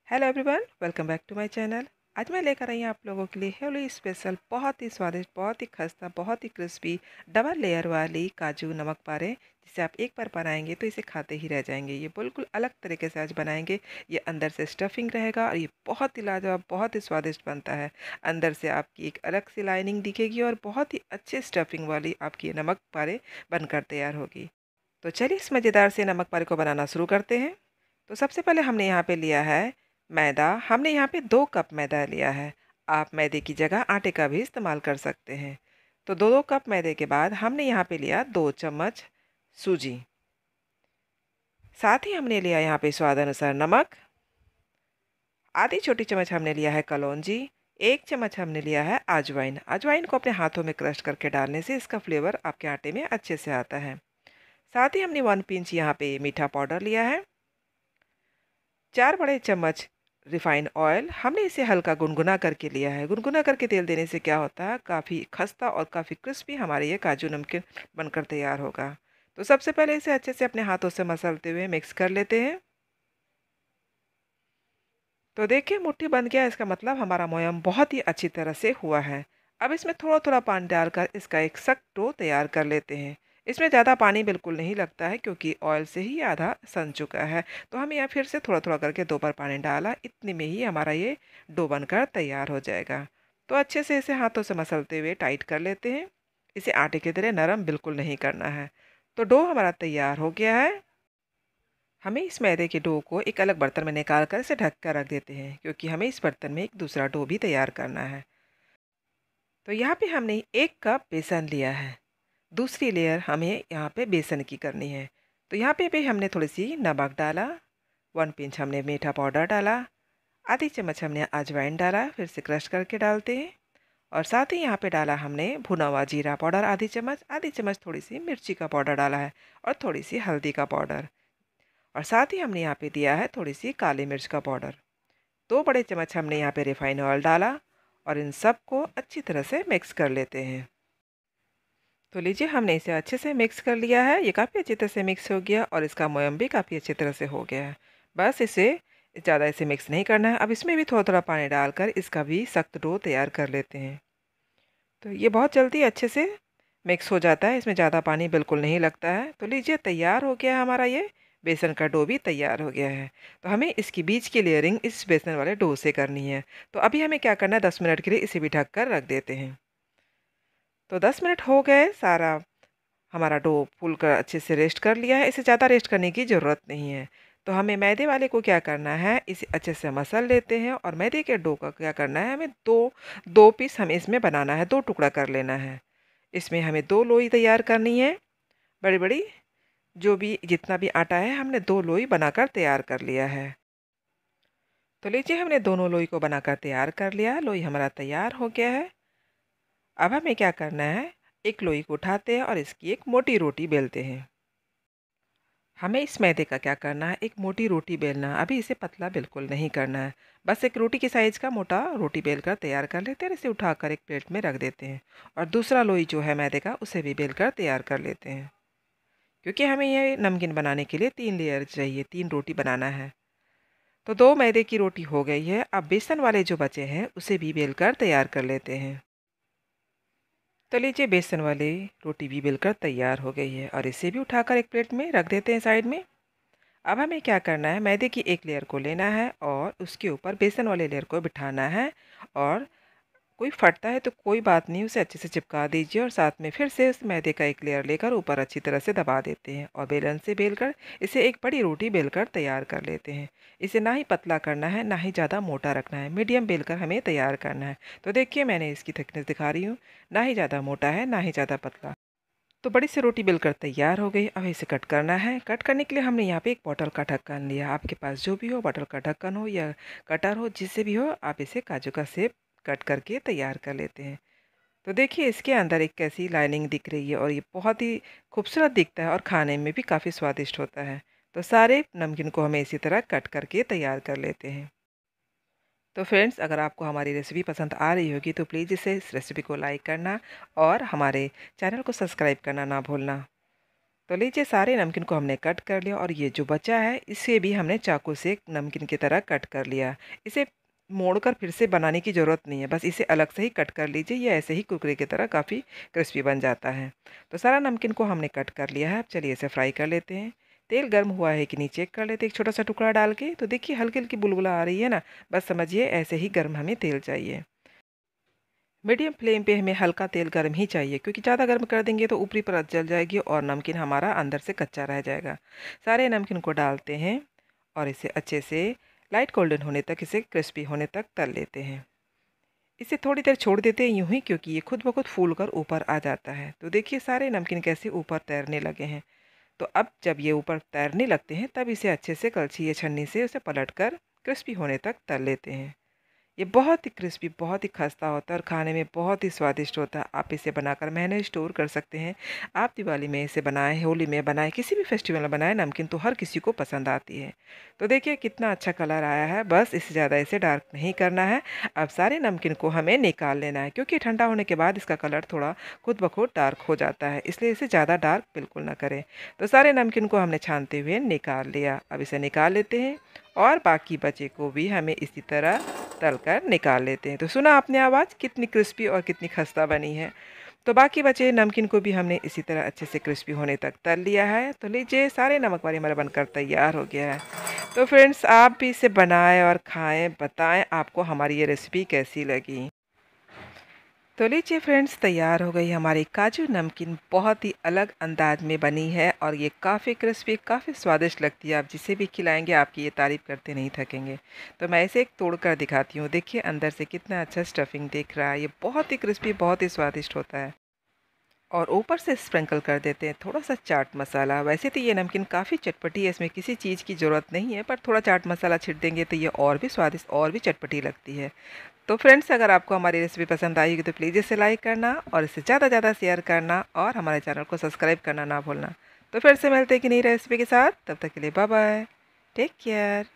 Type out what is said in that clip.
Hello everyone, welcome back to my channel. आज मैं लेकर आई हूँ आप लोगों के लिए होली स्पेशल बहुत ही स्वादिष्ट, बहुत ही खस्ता, बहुत ही क्रिस्पी डबल लेयर वाली काजू नमक पारे, जिसे आप एक बार बनाएंगे तो इसे खाते ही रह जाएंगे। ये बिल्कुल अलग तरीके से आज बनाएंगे। ये अंदर से स्टफिंग रहेगा और ये बहुत ही लाजवाब, बहुत ही स्वादिष्ट बनता है। अंदर से आपकी एक अलग सी लाइनिंग दिखेगी और बहुत ही अच्छे स्टफिंग वाली आपकी ये नमक पारे बनकर तैयार होगी। तो चलिए इस मज़ेदार से नमक पारे को बनाना शुरू करते हैं। तो सबसे पहले हमने यहाँ पे लिया है मैदा। हमने यहाँ पे 2 कप मैदा लिया है। आप मैदे की जगह आटे का भी इस्तेमाल कर सकते हैं। तो 2 कप मैदे के बाद हमने यहाँ पे लिया 2 चम्मच सूजी। साथ ही हमने लिया यहाँ पे स्वाद अनुसार नमक। आधी छोटी चम्मच हमने लिया है कलौंजी। 1 चम्मच हमने लिया है अजवाइन। अजवाइन को अपने हाथों में क्रश करके डालने से इसका फ्लेवर आपके आटे में अच्छे से आता है। साथ ही हमने 1 पिंच यहाँ पे मीठा पाउडर लिया है। 4 बड़े चम्मच रिफाइंड ऑयल। हमने इसे हल्का गुनगुना करके लिया है। गुनगुना करके तेल देने से क्या होता है, काफ़ी खस्ता और काफ़ी क्रिस्पी हमारे ये काजू नमकीन बनकर तैयार होगा। तो सबसे पहले इसे अच्छे से अपने हाथों से मसलते हुए मिक्स कर लेते हैं। तो देखिए मुट्ठी बन गया, इसका मतलब हमारा मोयम बहुत ही अच्छी तरह से हुआ है। अब इसमें थोड़ा थोड़ा पानी डालकर इसका एक सख्त डो तैयार कर लेते हैं। इसमें ज़्यादा पानी बिल्कुल नहीं लगता है क्योंकि ऑयल से ही आधा सन चुका है। तो हम यहाँ फिर से थोड़ा थोड़ा करके 2 बार पानी डाला, इतने में ही हमारा ये डो बनकर तैयार हो जाएगा। तो अच्छे से इसे हाथों से मसलते हुए टाइट कर लेते हैं। इसे आटे की तरह नरम बिल्कुल नहीं करना है। तो डो हमारा तैयार हो गया है। हमें इस मैदे के डो को एक अलग बर्तन में निकाल कर इसे ढक कर रख देते हैं, क्योंकि हमें इस बर्तन में एक दूसरा डो भी तैयार करना है। तो यहाँ पे हमने 1 कप बेसन लिया है। दूसरी लेयर हमें यहाँ पे बेसन की करनी है। तो यहाँ पे भी हमने थोड़ी सी नमक डाला। 1 पिंच हमने मीठा पाउडर डाला। आधी चम्मच हमने अजवाइन डाला, फिर से क्रश करके डालते हैं। और साथ ही यहाँ पे डाला हमने भुना हुआ जीरा पाउडर आधी चम्मच थोड़ी सी मिर्ची का पाउडर डाला है और थोड़ी सी हल्दी का पाउडर। और साथ ही हमने यहाँ पे दिया है थोड़ी सी काली मिर्च का पाउडर। 2 बड़े चम्मच हमने यहाँ पे रिफाइंड ऑयल डाला और इन सब को अच्छी तरह से मिक्स कर लेते हैं। तो लीजिए हमने इसे अच्छे से मिक्स कर लिया है। ये काफ़ी अच्छी तरह से मिक्स हो गया और इसका मोयम भी काफ़ी अच्छी तरह से हो गया है। बस इसे ज़्यादा इसे मिक्स नहीं करना है। अब इसमें भी थोड़ा थोड़ा पानी डालकर इसका भी सख्त डो तैयार कर लेते हैं। तो ये बहुत जल्दी अच्छे से मिक्स हो जाता है, इसमें ज़्यादा पानी बिल्कुल नहीं लगता है। तो लीजिए तैयार हो गया है हमारा ये बेसन का डो भी तैयार हो गया है। तो हमें इसकी बीच की लेयरिंग इस बेसन वाले डो से करनी है। तो अभी हमें क्या करना है, 10 मिनट के लिए इसे भी ढक कर रख देते हैं। तो 10 मिनट हो गए, सारा हमारा डो फूल कर अच्छे से रेस्ट कर लिया है। इसे ज़्यादा रेस्ट करने की ज़रूरत नहीं है। तो हमें मैदे वाले को क्या करना है, इसे अच्छे से मसल लेते हैं और मैदे के डो का क्या करना है, हमें दो दो पीस हमें इसमें बनाना है, 2 टुकड़ा कर लेना है। इसमें हमें 2 लोई तैयार करनी है, बड़ी बड़ी। जो भी जितना भी आटा है हमने 2 लोई बनाकर तैयार कर लिया है। तो लीजिए हमने दोनों लोई को बनाकर तैयार कर लिया। लोई हमारा तैयार हो गया है। अब हमें क्या करना है, एक लोई को उठाते हैं और इसकी एक मोटी रोटी बेलते हैं। हमें इस मैदे का क्या करना है, एक मोटी रोटी बेलना है। अभी इसे पतला बिल्कुल नहीं करना है। बस एक रोटी की साइज़ का मोटा रोटी बेल कर तैयार कर लेते हैं और इसे उठाकर एक प्लेट में रख देते हैं। और दूसरा लोई जो है मैदे का, उसे भी बेल कर तैयार कर लेते हैं। क्योंकि हमें ये नमकीन बनाने के लिए 3 लेयर चाहिए, 3 रोटी बनाना है। तो 2 मैदे की रोटी हो गई है। अब बेसन वाले जो बचे हैं उसे भी बेल कर तैयार कर लेते हैं। तो लीजिए बेसन वाली रोटी भी बेलकर तैयार हो गई है और इसे भी उठाकर एक प्लेट में रख देते हैं साइड में। अब हमें क्या करना है, मैदे की एक लेयर को लेना है और उसके ऊपर बेसन वाले लेयर को बिठाना है। और कोई फटता है तो कोई बात नहीं, उसे अच्छे से चिपका दीजिए और साथ में फिर से उस मैदे का एक लेयर लेकर ऊपर अच्छी तरह से दबा देते हैं और बेलन से बेलकर इसे एक बड़ी रोटी बेलकर तैयार कर लेते हैं। इसे ना ही पतला करना है, ना ही ज़्यादा मोटा रखना है, मीडियम बेलकर हमें तैयार करना है। तो देखिए मैंने इसकी थिकनेस दिखा रही हूँ, ना ही ज़्यादा मोटा है, ना ही ज़्यादा पतला। तो बड़ी सी रोटी बेलकर तैयार हो गई। अब इसे कट करना है। कट करने के लिए हमने यहाँ पे एक बॉटल का ढक्कन लिया। आपके पास जो भी हो, बॉटल का ढक्कन हो या कटर हो, जिससे भी हो, आप इसे काजू का शेप कट करके तैयार कर लेते हैं। तो देखिए इसके अंदर एक कैसी लाइनिंग दिख रही है और ये बहुत ही खूबसूरत दिखता है और खाने में भी काफ़ी स्वादिष्ट होता है। तो सारे नमकीन को हमें इसी तरह कट करके तैयार कर लेते हैं। तो फ्रेंड्स, अगर आपको हमारी रेसिपी पसंद आ रही होगी तो प्लीज़ इस रेसिपी को लाइक करना और हमारे चैनल को सब्सक्राइब करना ना भूलना। तो लीजिए सारे नमकीन को हमने कट कर लिया और ये जो बचा है इसे भी हमने चाकू से नमकीन की तरह कट कर लिया। इसे मोड़कर फिर से बनाने की ज़रूरत नहीं है, बस इसे अलग से ही कट कर लीजिए, ये ऐसे ही कुरकुरे की तरह काफ़ी क्रिस्पी बन जाता है। तो सारा नमकीन को हमने कट कर लिया है, अब चलिए इसे फ्राई कर लेते हैं। तेल गर्म हुआ है कि नहीं चेक कर लेते हैं एक छोटा-सा टुकड़ा डाल के, तो देखिए हल्की-हल्की बुलबुला आ रही है ना, बस समझिए ऐसे ही गर्म हमें तेल चाहिए। मीडियम फ्लेम पे हमें हल्का तेल गर्म ही चाहिए, क्योंकि ज़्यादा गर्म कर देंगे तो ऊपरी परत जल जाएगी और नमकीन हमारा अंदर से कच्चा रह जाएगा। सारे नमकीन को डालते हैं और इसे अच्छे से लाइट गोल्डन होने तक, इसे क्रिस्पी होने तक तल लेते हैं। इसे थोड़ी देर छोड़ देते हैं यूं ही, क्योंकि ये खुद ब खुद फूल कर ऊपर आ जाता है। तो देखिए सारे नमकीन कैसे ऊपर तैरने लगे हैं। तो अब जब ये ऊपर तैरने लगते हैं तब इसे अच्छे से कलछी या छन्नी से उसे पलट कर क्रिस्पी होने तक तल लेते हैं। ये बहुत ही क्रिस्पी, बहुत ही खस्ता होता है और खाने में बहुत ही स्वादिष्ट होता है। आप इसे बनाकर महीने स्टोर कर सकते हैं। आप दिवाली में इसे बनाएँ, होली में बनाएँ, किसी भी फेस्टिवल में बनाएँ, नमकीन तो हर किसी को पसंद आती है। तो देखिए कितना अच्छा कलर आया है, बस इससे ज़्यादा इसे डार्क नहीं करना है। अब सारे नमकीन को हमें निकाल लेना है, क्योंकि ठंडा होने के बाद इसका कलर थोड़ा खुद ब खुद डार्क हो जाता है, इसलिए इसे ज़्यादा डार्क बिल्कुल ना करें। तो सारे नमकीन को हमने छानते हुए निकाल लिया। अब इसे निकाल लेते हैं और बाकी बचे को भी हमें इसी तरह तल कर निकाल लेते हैं। तो सुना आपने आवाज़ कितनी क्रिस्पी और कितनी खस्ता बनी है। तो बाकी बचे नमकीन को भी हमने इसी तरह अच्छे से क्रिस्पी होने तक तल लिया है। तो लीजिए सारे नमक वाले हमारा बनकर तैयार हो गया है। तो फ्रेंड्स आप भी इसे बनाएं और खाएं, बताएं आपको हमारी ये रेसिपी कैसी लगी। तो लीजिए फ्रेंड्स तैयार हो गई हमारी काजू नमकीन, बहुत ही अलग अंदाज में बनी है और ये काफ़ी क्रिस्पी, काफ़ी स्वादिष्ट लगती है। आप जिसे भी खिलाएंगे आपकी ये तारीफ़ करते नहीं थकेंगे। तो मैं इसे एक तोड़ कर दिखाती हूँ, देखिए अंदर से कितना अच्छा स्टफिंग दिख रहा है। ये बहुत ही क्रिस्पी, बहुत ही स्वादिष्ट होता है। और ऊपर से स्प्रिंकल कर देते हैं थोड़ा सा चाट मसाला। वैसे तो ये नमकीन काफ़ी चटपटी है, इसमें किसी चीज़ की ज़रूरत नहीं है, पर थोड़ा चाट मसाला छिट देंगे तो ये और भी स्वादिष्ट और भी चटपटी लगती है। तो फ्रेंड्स अगर आपको हमारी रेसिपी पसंद आई होगी तो प्लीज़ इसे लाइक करना और इसे ज़्यादा से ज़्यादा शेयर करना और हमारे चैनल को सब्सक्राइब करना ना भूलना। तो फिर से मिलते हैं कि नई रेसिपी के साथ, तब तक के लिए बाय बाय, टेक केयर।